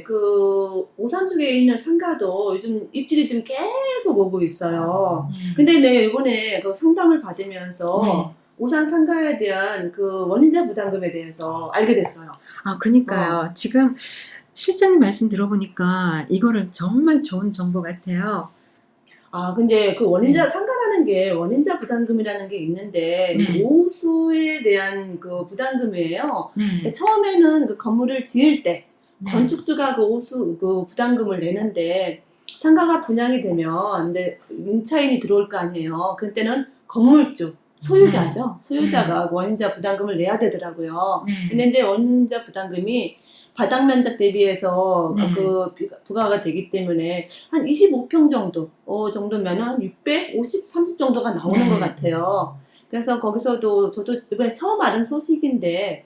그 오산 쪽에 있는 상가도 요즘 입질이 좀 계속 오고 있어요. 근데 내가 이번에 그 상담을 받으면서 네. 오산 상가에 대한 그 원인자 부담금에 대해서 알게 됐어요. 그니까요. 지금 실장님 말씀 들어보니까 이거를 정말 좋은 정보 같아요. 근데 그 원인자, 네. 상가라는 게 원인자 부담금이라는 게 있는데, 네. 오수에 대한 그 부담금이에요. 네. 처음에는 그 건물을 지을 때, 네. 건축주가 그 오수, 그 부담금을 내는데, 상가가 분양이 되면, 이제 임차인이 들어올 거 아니에요. 그때는 건물주, 소유자죠. 소유자가 원인자 부담금을 내야 되더라고요. 네. 근데 이제 원인자 부담금이 바닥 면적 대비해서 네. 그 부과가 되기 때문에 한 25평 정도, 정도면 한 650, 30 정도가 나오는 네. 것 같아요. 그래서 거기서도 저도 이번에 처음 알은 소식인데,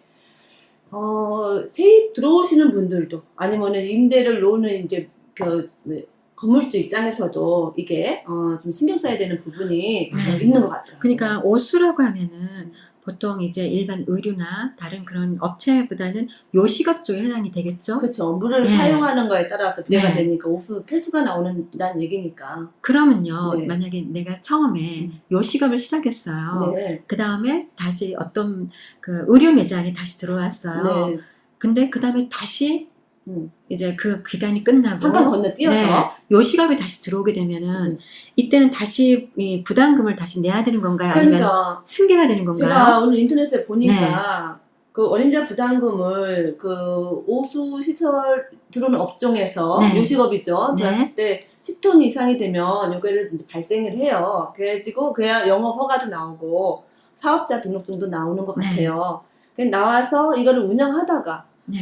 세입 들어오시는 분들도 아니면은 임대를 놓는 이제 그 건물주 입장에서도 이게 좀 신경 써야 되는 부분이 네. 있는 것 같더라고요. 그러니까 오수라고 하면은 보통 이제 일반 의류나 다른 그런 업체보다는 요식업 쪽에 해당이 되겠죠? 그렇죠. 물을 네. 사용하는 거에 따라서 비례가 네. 되니까 오수 폐수가 나오는다는 얘기니까. 그러면요, 네. 만약에 내가 처음에 요식업을 시작했어요. 네. 그 다음에 다시 어떤 그 의류 매장에 다시 들어왔어요. 네. 근데 그 다음에 다시 이제 그 기간이 끝나고 한강 건너뛰어서 네, 요식업이 다시 들어오게 되면은 이때는 다시 이 부담금을 다시 내야 되는 건가요? 아니면 그러니까 승계가 되는 건가요? 제가 오늘 인터넷에 보니까 그 원인자 부담금을 그 오수 시설 들어오는 업종에서 네. 요식업이죠. 네. 들어왔을 때 10톤 이상이 되면 요거를 이제 발생을 해요. 그래가지고 그냥 영업 허가도 나오고 사업자 등록증도 나오는 것 네. 같아요. 그냥 나와서 이거를 운영하다가 네.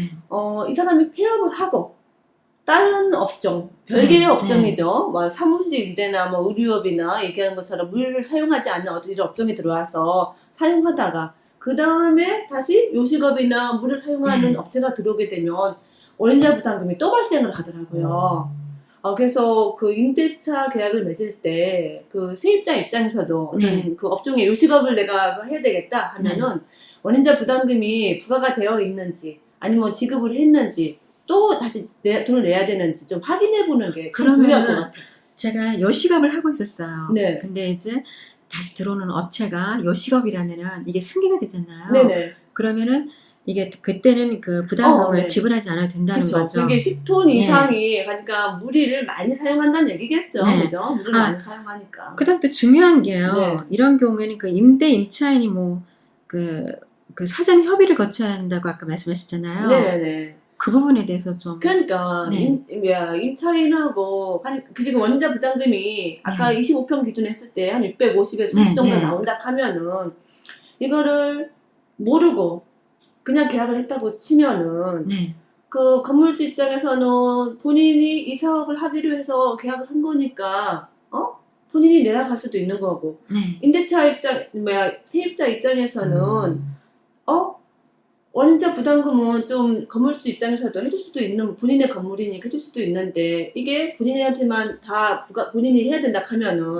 이 사람이 폐업을 하고 다른 업종, 별개의 네. 업종이죠. 뭐 사무실 임대나 뭐 의류업이나 얘기하는 것처럼 물을 사용하지 않는 어떤 이런 업종이 들어와서 사용하다가 그 다음에 다시 요식업이나 물을 사용하는 네. 업체가 들어오게 되면 원인자 부담금이 또 발생을 하더라고요. 그래서 그 임대차 계약을 맺을 때 그 세입자 입장에서도 어떤 그 업종의 요식업을 내가 해야 되겠다 하면은 원인자 부담금이 부과가 되어 있는지 아니면 지급을 했는지 또 다시 돈을 내야 되는지 좀 확인해 보는 게 참 중요할 것 같아요. 제가 요식업을 하고 있었어요. 네. 근데 이제 다시 들어오는 업체가 요식업이라면은 이게 승계가 되잖아요. 네네. 그러면은 이게 그때는 그 부담금을 네. 지불하지 않아도 된다는 그쵸. 거죠. 그게 10톤 이상이 가니까 물을 많이 사용한다는 얘기겠죠. 네. 그죠? 물을 많이 사용하니까. 그다음 또 중요한 게요. 네. 이런 경우에는 그 임차인이 뭐 그 사전 협의를 거쳐야 한다고 아까 말씀하셨잖아요. 네네네. 그 부분에 대해서 좀. 그러니까 임차인하고 그 지금 원인자 부담금이 아까 25평 기준 했을 때 한 650에서 30 정도 나온다 하면은 이거를 모르고 그냥 계약을 했다고 치면은 그 건물주 입장에서는 본인이 이 사업을 하기로 해서 계약을 한 거니까 본인이 내려갈 수도 있는 거고 임대차 세입자 입장에서는 원인자 부담금은 좀 건물주 입장에서도 해줄 수도 있는, 본인의 건물이니까 해줄 수도 있는데, 이게 본인한테만 다 본인이 해야 된다 하면은,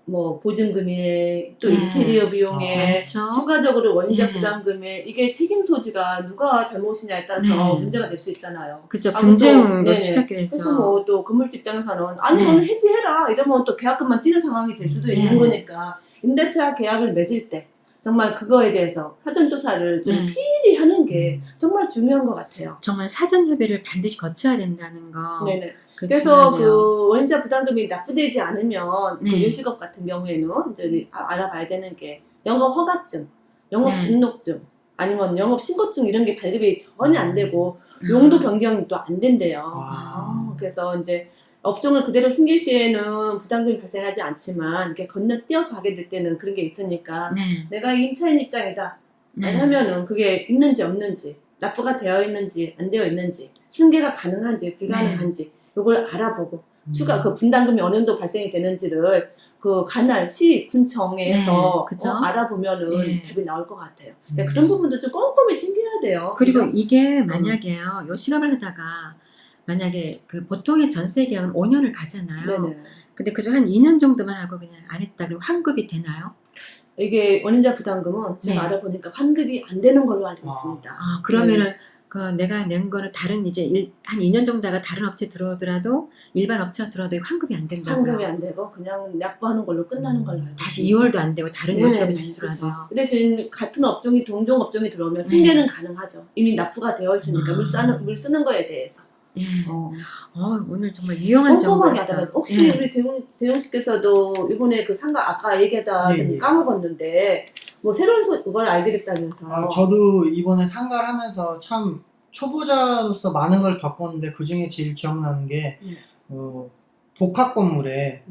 뭐, 보증금에, 또 인테리어 비용에, 추가적으로 원인자 부담금에, 이게 책임 소지가 누가 잘못이냐에 따라서 문제가 될 수 있잖아요. 그렇죠. 분쟁도 치닫게 되죠. 그래서 뭐, 또 건물주 입장에서는, 아니, 오늘 해지해라. 이러면 또 계약금만 뛰는 상황이 될 수도 있는 거니까, 임대차 계약을 맺을 때, 정말 그거에 대해서 사전조사를 좀 필히 하는 게 정말 중요한 것 같아요. 정말 사전협의를 반드시 거쳐야 된다는 거. 네네. 그래서 그 원인자 부담금이 납부되지 않으면 그 요식업 같은 경우에는 이제 알아봐야 되는 게 영업 허가증, 영업 등록증, 아니면 영업 신고증 이런 게 발급이 전혀 안 되고 용도 변경도 안 된대요. 그래서 이제 업종을 그대로 승계 시에는 부담금이 발생하지 않지만 이렇게 건너뛰어서 하게 될 때는 그런 게 있으니까 내가 임차인 입장이다 하면은 그게 있는지 없는지 납부가 되어 있는지 안 되어 있는지 승계가 가능한지 불가능한지 이걸 알아보고 추가 그 분담금이 어느 정도 발생이 되는지를 그 관할 시 군청에서 알아보면은 답이 나올 것 같아요. 그런 부분도 좀 꼼꼼히 챙겨야 돼요. 그리고 그죠? 이게 만약에요 요식업을 하다가 만약에 그 보통의 전세 계약은 5년을 가잖아요. 네네. 근데 그중 한 2년 정도만 하고 그냥 안 했다 그러면 환급이 되나요? 이게 원인자 부담금은 제가 알아보니까 환급이 안 되는 걸로 알고 있습니다. 그러면은 내가 낸 거는 다른 이제 한 2년 정도 하다가 다른 업체 들어오더라도 일반 업체가 들어도 환급이 안 된다고요. 환급이 안 되고 그냥 납부하는 걸로 끝나는 걸로 알고 다시 있습니다. 2월도 안 되고 다른 네, 요식업이 다시 그렇죠. 들어와서요. 그 대신 같은 업종이 동종 업종이 들어오면 승계는 가능하죠. 이미 납부가 되어 있으니까 물 쓰는 거에 대해서. 예. 오늘 정말 유용한 꼼꼼하게 정보였어요. 하다가 혹시 예. 우리 대용 씨께서도 이번에 그 상가 아까 얘기하다 좀 까먹었는데 뭐 새로운 그걸 알게 됐다면서. 저도 이번에 상가를 하면서 참 초보자로서 많은 걸 겪었는데 그 중에 제일 기억나는 게 복합 건물에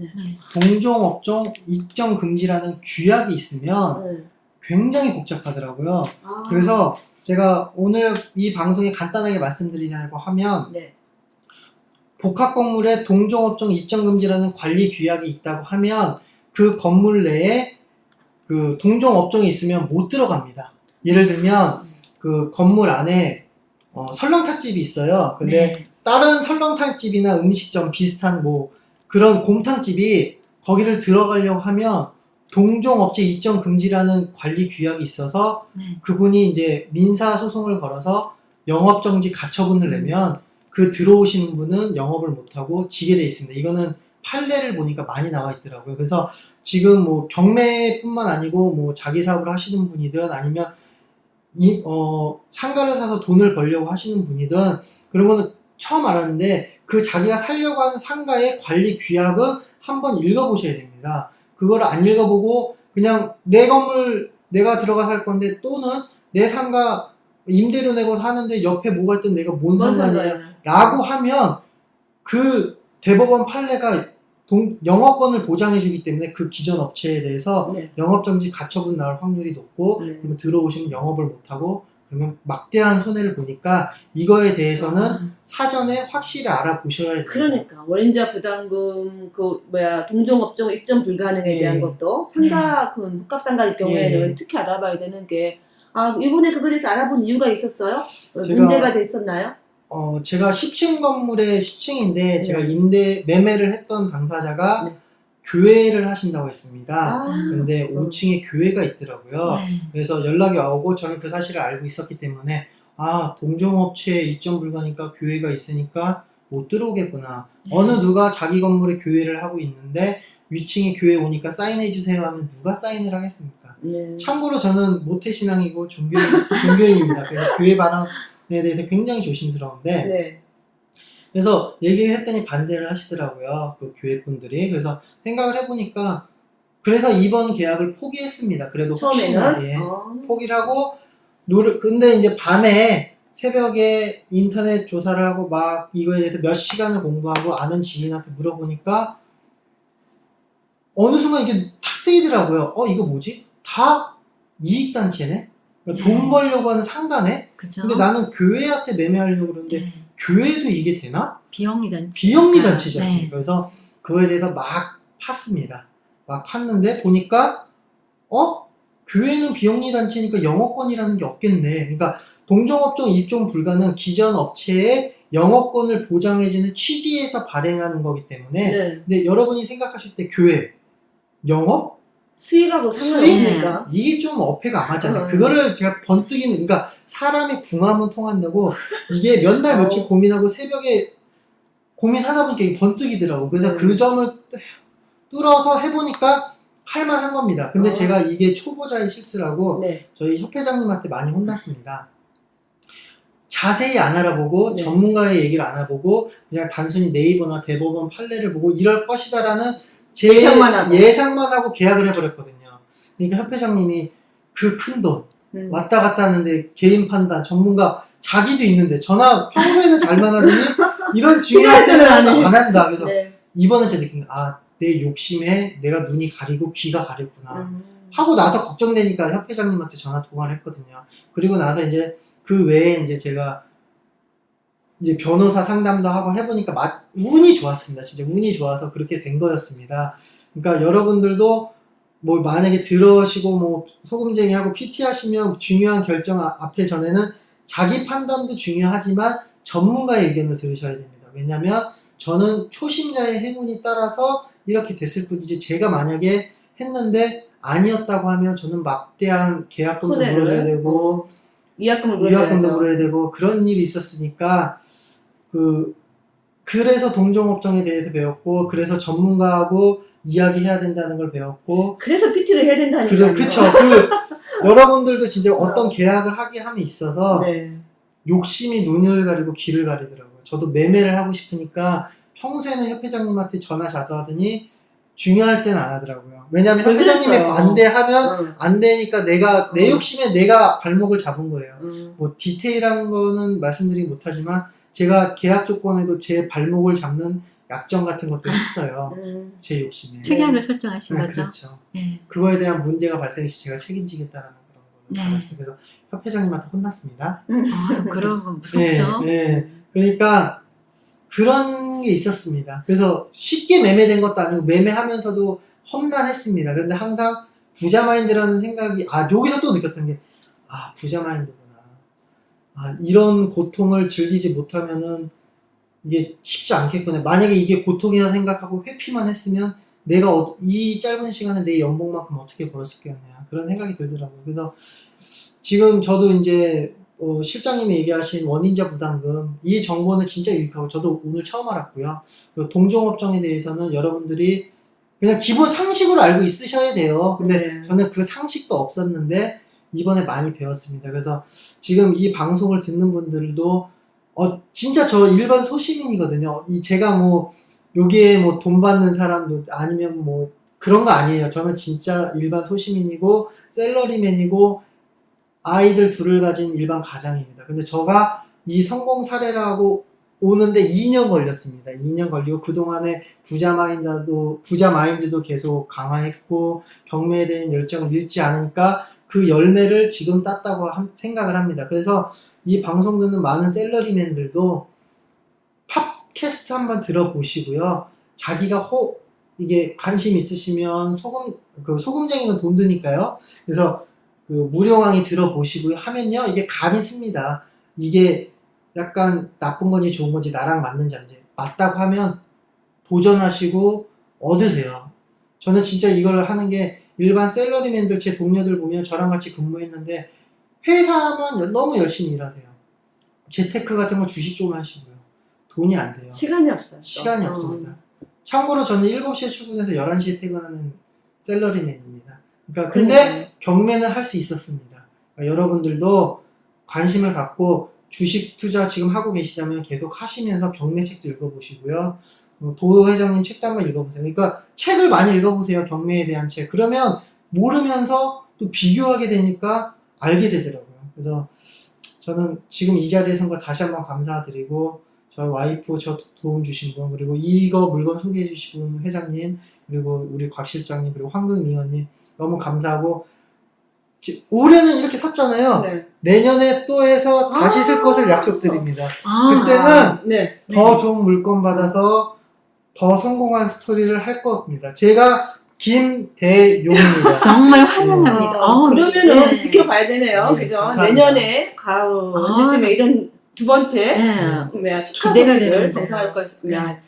동종 업종 입점 금지라는 규약이 있으면 굉장히 복잡하더라고요. 그래서 제가 오늘 이 방송에 간단하게 말씀드리려고 하면 복합 건물에 동종업종 입점금지라는 관리 규약이 있다고 하면 그 건물 내에 그 동종업종이 있으면 못 들어갑니다. 예를 들면 그 건물 안에 설렁탕집이 있어요. 근데 다른 설렁탕집이나 음식점 비슷한 뭐 그런 곰탕집이 거기를 들어가려고 하면 동종업체 입점 금지라는 관리 규약이 있어서 그분이 이제 민사소송을 걸어서 영업정지 가처분을 내면 그 들어오시는 분은 영업을 못하고 지게 돼 있습니다. 이거는 판례를 보니까 많이 나와 있더라고요. 그래서 지금 뭐 경매뿐만 아니고 뭐 자기 사업을 하시는 분이든 아니면 상가를 사서 돈을 벌려고 하시는 분이든 그런 거는 처음 알았는데 그 자기가 살려고 하는 상가의 관리 규약은 한번 읽어보셔야 됩니다. 그걸 안 읽어보고 그냥 내 건물 내가 들어가 살 건데 또는 내 상가 임대료 내고 사는데 옆에 뭐가 있든 내가 뭔 상관이야 라고 하면 그 대법원 판례가 영업권을 보장해주기 때문에 그 기존 업체에 대해서 영업정지 가처분 나올 확률이 높고 그러면 들어오시면 영업을 못하고 그러면 막대한 손해를 보니까 이거에 대해서는 사전에 확실히 알아보셔야 돼요. 그러니까 원인자 부담금 동종업종 입점 불가능에 대한 것도 상가 그 복합상가일 경우에는 특히 알아봐야 되는 게 이번에 그거에 대해서 알아본 이유가 있었어요? 문제가 됐었나요? 제가 10층 건물에 10층인데 제가 매매를 했던 당사자가 교회를 하신다고 했습니다. 근데 5층에 교회가 있더라고요. 그래서 연락이 오고 저는 그 사실을 알고 있었기 때문에 동종업체에 입점 불가니까 교회가 있으니까 못 들어오겠구나. 어느 누가 자기 건물에 교회를 하고 있는데 위층에 교회 오니까 사인해주세요 하면 누가 사인을 하겠습니까? 참고로 저는 모태신앙이고 종교인입니다. 그래서 교회 발언에 대해서 굉장히 조심스러운데 그래서 얘기를 했더니 반대를 하시더라고요. 그 교회 분들이. 그래서 생각을 해보니까 그래서 이번 계약을 포기했습니다. 그래도 혹시나 포기를 하고 근데 이제 밤에 새벽에 인터넷 조사를 하고 막 이거에 대해서 몇 시간을 공부하고 아는 지인한테 물어보니까 어느 순간 이게 탁 뜨이더라고요. 이거 뭐지? 다 이익단체네? 돈 벌려고 하는 상가네? 그쵸? 근데 나는 교회한테 매매하려고 그러는데 교회도 이게 되나? 비영리단체. 비영리단체지 않습니까? 그래서 그거에 대해서 막 팠습니다. 막 팠는데 보니까 교회는 비영리단체니까 영업권이라는 게 없겠네. 그러니까 동종업종 입점 불가는 기존 업체의 영업권을 보장해주는 취지에서 발행하는 거기 때문에 근데 여러분이 생각하실 때 교회, 영업? 수익하고 상관없으니까 이게 좀 어폐가 안 맞잖아요. 그거를 제가 번뜩이는 그러니까 사람이 궁하면 통한다고 이게 몇 날 며칠 고민하고 새벽에 고민하다 보니까 이게 번뜩이더라고. 그래서 그 점을 뚫어서 해보니까 할만한 겁니다. 근데 제가 이게 초보자의 실수라고 저희 협회장님한테 많이 혼났습니다. 자세히 안 알아보고 제전문가의 얘기를 안 알아보고 그냥 단순히 네이버나 대법원 판례를 보고 이럴 것이다라는 제 예상만 하고 계약을 해버렸거든요. 그러니까 협회장님이 그 큰 돈 왔다 갔다 하는데 개인 판단 전문가 자기도 있는데 전화 평소에는 잘만 하더니 이런 중요할 때는 안 한다. 그래서 이번에 제가 느낀 내 욕심에 내가 눈이 가리고 귀가 가렸구나 하고 나서 걱정되니까 협회장님한테 전화 통화를 했거든요. 그리고 나서 이제 그 외에 이제 제가 이제 변호사 상담도 하고 해보니까 운이 좋았습니다. 진짜 운이 좋아서 그렇게 된 거였습니다. 그러니까 여러분들도 뭐 만약에 들으시고 뭐 소금쟁이 하고 PT 하시면 중요한 결정 앞에 전에는 자기 판단도 중요하지만 전문가의 의견을 들으셔야 됩니다. 왜냐면 저는 초심자의 행운이 따라서 이렇게 됐을 뿐이지 제가 만약에 했는데 아니었다고 하면 저는 막대한 계약금도 물어줘야 되고 위약금을 위약금도 물어야죠. 물어야 되고 그런 일이 있었으니까 그래서 동종업종에 대해서 배웠고 그래서 전문가하고 이야기해야 된다는 걸 배웠고 그래서 PT를 해야 된다니까요. 그쵸. 여러분들도 진짜 어떤 계약을 하게 함에 있어서 네. 욕심이 눈을 가리고 귀를 가리더라고요. 저도 매매를 하고 싶으니까 평소에는 협회장님한테 전화 자주 하더니 중요할 때는 안 하더라고요. 왜냐하면 왜 협회장님이 그랬어요? 반대하면 안 되니까 내 응. 욕심에 내가 발목을 잡은 거예요. 응. 뭐 디테일한 거는 말씀드리기 못하지만 제가 계약 조건에도 제 발목을 잡는 약정 같은 것도 했어요. 제 욕심에. 특약을 설정하신 네, 거죠. 그렇죠. 네. 그거에 대한 문제가 발생시 제가 책임지겠다라는 그런 네. 걸 알았어요. 그래서 협회장님한테 혼났습니다. 그런 건 무섭죠. 네. 그러니까 그런 게 있었습니다. 그래서 쉽게 매매된 것도 아니고 매매하면서도 험난했습니다. 그런데 항상 부자 마인드라는 생각이 여기서 또 느꼈던 게 부자 마인드구나. 이런 고통을 즐기지 못하면은 이게 쉽지 않겠구나. 만약에 이게 고통이라 생각하고 회피만 했으면 내가 이 짧은 시간에 내 연봉만큼 어떻게 벌었을겠냐 그런 생각이 들더라고요. 그래서 지금 저도 이제 실장님이 얘기하신 원인자 부담금 이 정보는 진짜 유익하고 저도 오늘 처음 알았고요. 그리고 동종업종에 대해서는 여러분들이 그냥 기본 상식으로 알고 있으셔야 돼요. 근데 저는 그 상식도 없었는데 이번에 많이 배웠습니다. 그래서 지금 이 방송을 듣는 분들도 진짜 저 일반 소시민이거든요. 제가 여기에 돈 받는 사람도 아니면 그런 거 아니에요. 저는 진짜 일반 소시민이고 셀러리맨이고 아이들 둘을 가진 일반 가장입니다. 근데 제가 이 성공 사례라고 오는데 2년 걸렸습니다. 2년 걸리고 그동안에 부자 마인드도 계속 강화했고 경매에 대한 열정을 잃지 않으니까 그 열매를 지금 땄다고 생각을 합니다. 그래서 이 방송 듣는 많은 셀러리맨들도 팟캐스트 한번 들어보시고요. 자기가 이게 관심 있으시면 소금쟁이는 돈 드니까요. 그래서 무료 강의 들어보시고요. 하면요. 이게 감이 씁니다. 이게 약간 나쁜 건지 좋은 건지 나랑 맞는지 안 맞다고 하면 도전하시고 얻으세요. 저는 진짜 이걸 하는 게 일반 셀러리맨들 제 동료들 보면 저랑 같이 근무했는데 회사만 너무 열심히 일하세요. 재테크 같은 거 주식 좀 하시고요. 돈이 안 돼요. 시간이 없어요. 시간이 없습니다. 참고로 저는 7시에 출근해서 11시에 퇴근하는 셀러리맨입니다. 그러니까 근데 경매는 할 수 있었습니다. 그러니까 여러분들도 관심을 갖고 주식 투자 지금 하고 계시다면 계속 하시면서 경매책도 읽어보시고요. 도 회장님 책도 한번 읽어보세요. 그러니까 책을 많이 읽어보세요. 경매에 대한 책. 그러면 모르면서 또 비교하게 되니까 알게 되더라고요. 그래서 저는 지금 이 자리에 선 거 다시 한번 감사드리고 저 와이프 저 도움 주신 분 그리고 이거 물건 소개해 주신 분 회장님 그리고 우리 곽 실장님 그리고 황금위원님 너무 감사하고 올해는 이렇게 샀잖아요. 네. 내년에 또 해서 다시 쓸 것을 약속드립니다. 그때는 네. 더 좋은 물건 받아서 더 성공한 스토리를 할 겁니다. 제가 김대용입니다. 정말 환영합니다. 그러면은 네. 지켜봐야 되네요. 네, 그죠? 감사합니다. 내년에 언제쯤에 이런 두 번째 기대가 되는 방송할 것이면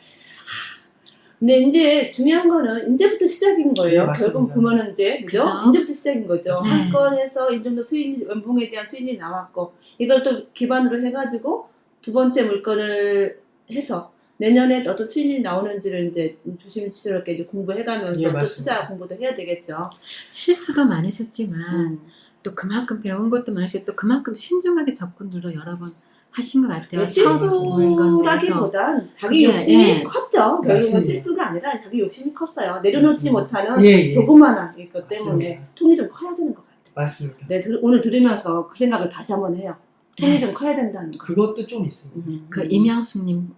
근데 이제 중요한 거는 이제부터 시작인 거예요. 네, 맞습니다. 결국 보면은 이제 그죠? 그쵸? 이제부터 시작인 거죠. 네. 사건에서 이 정도 연봉에 대한 수익이 나왔고 이걸 또 기반으로 해가지고 두 번째 물건을 해서 내년에 어떤 수익이 나오는지를 이제 조심스럽게 이제 공부해가면서 예, 또 맞습니다. 투자 공부도 해야 되겠죠. 실수도 많으셨지만 또 그만큼 배운 것도 많으시고 또 그만큼 신중하게 접근들도 여러 번 하신 것 같아요. 실수라기보단 자기 그게, 욕심이 컸죠. 결국은 맞습니다. 실수가 아니라 자기 욕심이 컸어요. 내려놓지 맞습니다. 못하는 예. 조그만한 것 때문에 맞습니다. 통이 좀 커야 되는 것 같아요. 맞습니다. 네, 오늘 들으면서 그 생각을 다시 한번 해요. 통이 좀 커야 된다는 거. 그것도 좀 있습니다. 그 임양숙님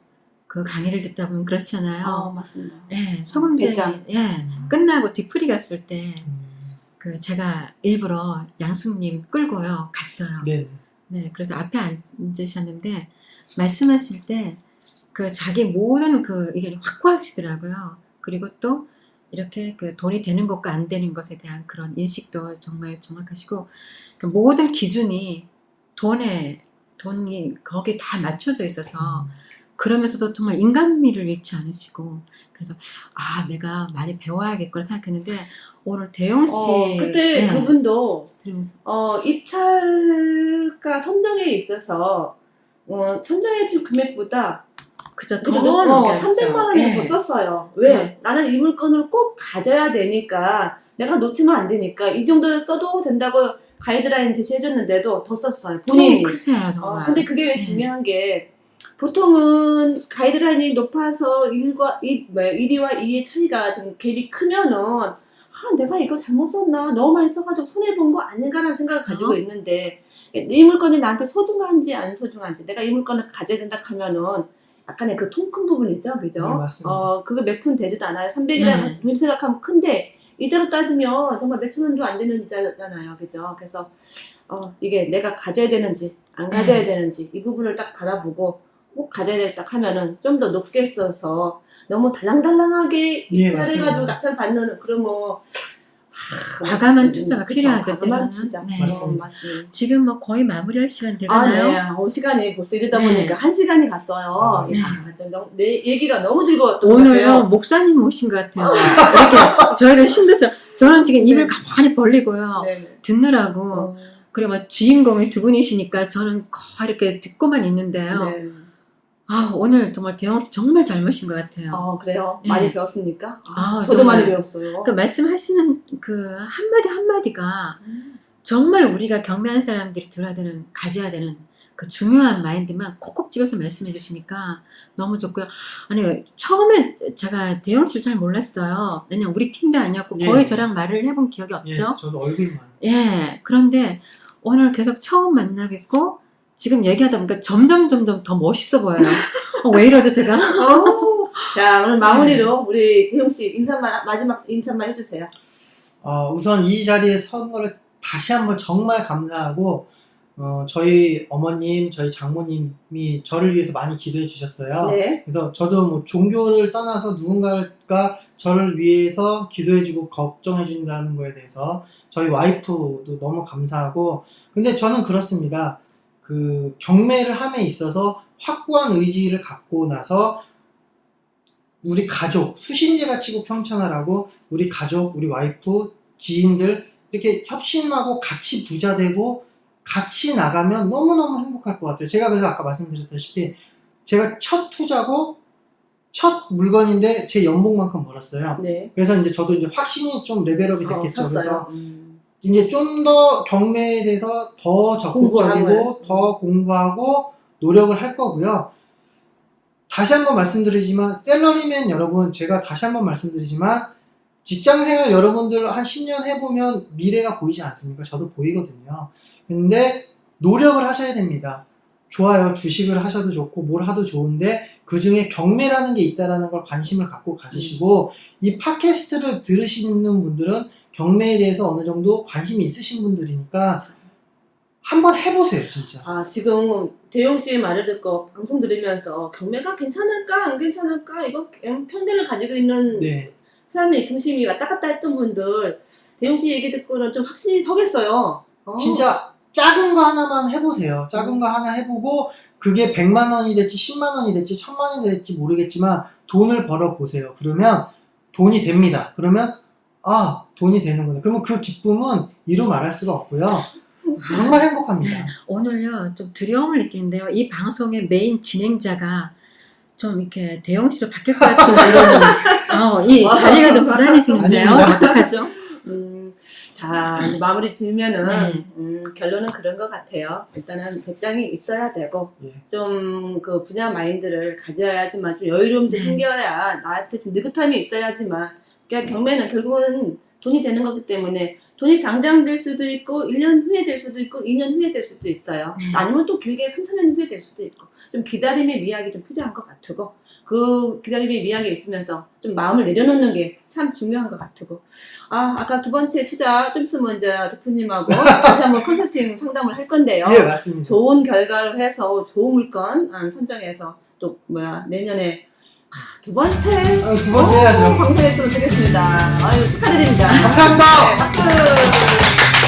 그 강의를 듣다 보면 그렇잖아요. 맞습니다. 예, 소금쟁이 배짱. 끝나고 뒤풀이 갔을 때 음, 제가 일부러 양숙님 끌고요 갔어요. 네. 네, 그래서 앞에 앉으셨는데 말씀하실 때 자기 모든 이게 확고하시더라고요. 그리고 또 이렇게 돈이 되는 것과 안 되는 것에 대한 그런 인식도 정말 정확하시고 모든 기준이 돈이 거기에 다 맞춰져 있어서 그러면서도 정말 인간미를 잃지 않으시고 그래서 내가 많이 배워야겠구나 생각했는데 오늘 대영 씨 그때 그분도 들으면서 입찰가 선정에 있어서 선정해 줄 금액보다 그저 그래도 더 300만 원이 더 썼어요. 왜? 나는 이 물건을 꼭 가져야 되니까 내가 놓치면 안 되니까 이 정도 써도 된다고 가이드라인 제시해줬는데도 더 썼어요. 돈이 본인이. 크세요 정말. 근데 그게 왜 중요한 게 보통은 가이드라인이 높아서 1위와 2의 차이가 좀 갭이 크면은 내가 이거 잘못 썼나? 너무 많이 써가지고 손해본 거 아닌가라는 생각을 가지고 있는데 이 물건이 나한테 소중한지 안 소중한지 내가 이 물건을 가져야 된다 하면은 약간의 그 통 큰 부분이죠. 그죠? 네, 맞습니다. 그게 몇 푼 되지도 않아요. 300이라는 돈 생각하면 큰데 이자로 따지면 정말 몇천 원도 안 되는 이자잖아요. 그죠? 그래서 이게 내가 가져야 되는지 안 가져야 되는지 이 부분을 딱 바라보고 꼭 가져야 될 딱 하면은 좀 더 높게 써서 너무 달랑달랑하게 예, 입찰해가지고 맞습니다. 낙찰 받는 그런 과감한 투자가 그쵸, 필요하기 과감한 때문에. 투자. 네. 맞습니다. 맞습니다. 지금 뭐 거의 마무리할 시간 돼가나요? 네. 시간이 벌써 이러다 네. 보니까 1시간이 갔어요. 네. 내 얘기가 너무 즐거웠던 것 오늘요 같아요. 목사님 오신 것 같아요. 이렇게 저희를 신도처럼 저는 지금 입을 가만히 벌리고요 네. 듣느라고 그리고 막 주인공이 두 분이시니까 저는 거의 이렇게 듣고만 있는데요. 네. 오늘 정말 대영 씨 정말 잘 모신 것 같아요. 그래요? 네. 많이 배웠습니까? 정말. 저도 많이 배웠어요. 그 말씀하시는 그 한마디 한마디가 정말 우리가 경매한 사람들이 들어야 되는, 가져야 되는 그 중요한 마인드만 콕콕 집어서 말씀해 주시니까 너무 좋고요. 아니, 처음에 제가 대영 씨를 잘 몰랐어요. 왜냐면 우리 팀도 아니었고 예. 거의 저랑 말을 해본 기억이 예, 없죠. 저도 얼굴만. 예. 그런데 오늘 계속 처음 만나 뵙고 지금 얘기하다 보니까 점점 더 멋있어 보여요. 왜 이러죠, 제가? 자, 오늘 마무리로 우리 대용 씨 마지막 인사말 해주세요. 우선 이 자리에 선 거를 다시 한번 정말 감사하고, 저희 어머님, 저희 장모님이 저를 위해서 많이 기도해 주셨어요. 네. 그래서 저도 뭐 종교를 떠나서 누군가가 저를 위해서 기도해 주고 걱정해 준다는 거에 대해서 저희 와이프도 너무 감사하고, 근데 저는 그렇습니다. 그 경매를 함에 있어서 확고한 의지를 갖고 나서 우리 가족, 수신제가 치고 평천하라고 우리 가족, 우리 와이프, 지인들 이렇게 협심하고 같이 부자 되고 같이 나가면 너무너무 행복할 것 같아요. 제가 그래서 아까 말씀드렸다시피 제가 첫 투자고 첫 물건인데 제 연봉만큼 벌었어요. 네. 그래서 이제 저도 이제 확신이 좀 레벨업이 됐겠죠. 샀어요. 그래서 이제 좀 더 경매에 대해서 더 적극적이고 더 공부하고 노력을 할 거고요. 다시 한번 말씀드리지만 셀러리맨 여러분, 제가 다시 한번 말씀드리지만 직장생활 여러분들 한 10년 해보면 미래가 보이지 않습니까? 저도 보이거든요. 근데 노력을 하셔야 됩니다. 좋아요. 주식을 하셔도 좋고 뭘 하도 좋은데 그 중에 경매라는 게 있다는 걸 관심을 갖고 가지시고 이 팟캐스트를 들으시는 분들은 경매에 대해서 어느 정도 관심이 있으신 분들이니까 한번 해보세요, 진짜. 지금 대용 씨의 말을 듣고 방송 들으면서 경매가 괜찮을까 안 괜찮을까 이거 편견을 가지고 있는 네. 사람의 중심이 왔다 갔다 했던 분들 대용 씨 얘기 듣고는 좀 확신이 서겠어요. 진짜 작은 거 하나만 해보세요. 작은 거 하나 해보고 그게 100만 원이 될지 10만 원이 될지 1000만 원이 될지 모르겠지만 돈을 벌어보세요. 그러면 돈이 됩니다. 그러면 돈이 되는구나. 그러면 그 기쁨은 이루 말할 수가 없고요. 정말 행복합니다. 오늘요 좀 두려움을 느끼는데요. 이 방송의 메인 진행자가 좀 이렇게 대영 씨로 바뀔 것 같은 이런 이 자리가 좀 불안해지는데요. 아닙니다. 어떡하죠? 자, 이제 마무리 지으면은 네. 결론은 그런 것 같아요. 일단은 배짱이 있어야 되고 예. 좀 그 분야 마인드를 가져야지만 좀 여유로움도 생겨야 나한테 좀 느긋함이 있어야지만 그러니까 경매는 결국은 돈이 되는 거기 때문에 돈이 당장 될 수도 있고 1년 후에 될 수도 있고 2년 후에 될 수도 있어요. 아니면 또 길게 3, 4년 후에 될 수도 있고 좀 기다림의 미학이 좀 필요한 것 같고 그 기다림의 미학이 있으면서 좀 마음을 내려놓는 게 참 중요한 것 같고 아까 두 번째 투자 좀 있으면 이제 대표님하고 다시 한번 컨설팅 상담을 할 건데요. 예, 맞습니다. 좋은 결과를 해서 좋은 물건 선정해서 또 내년에 두 번째 두 번째 해야죠. 방송했으면 좋겠습니다. 축하드립니다. 감사합니다. 박수.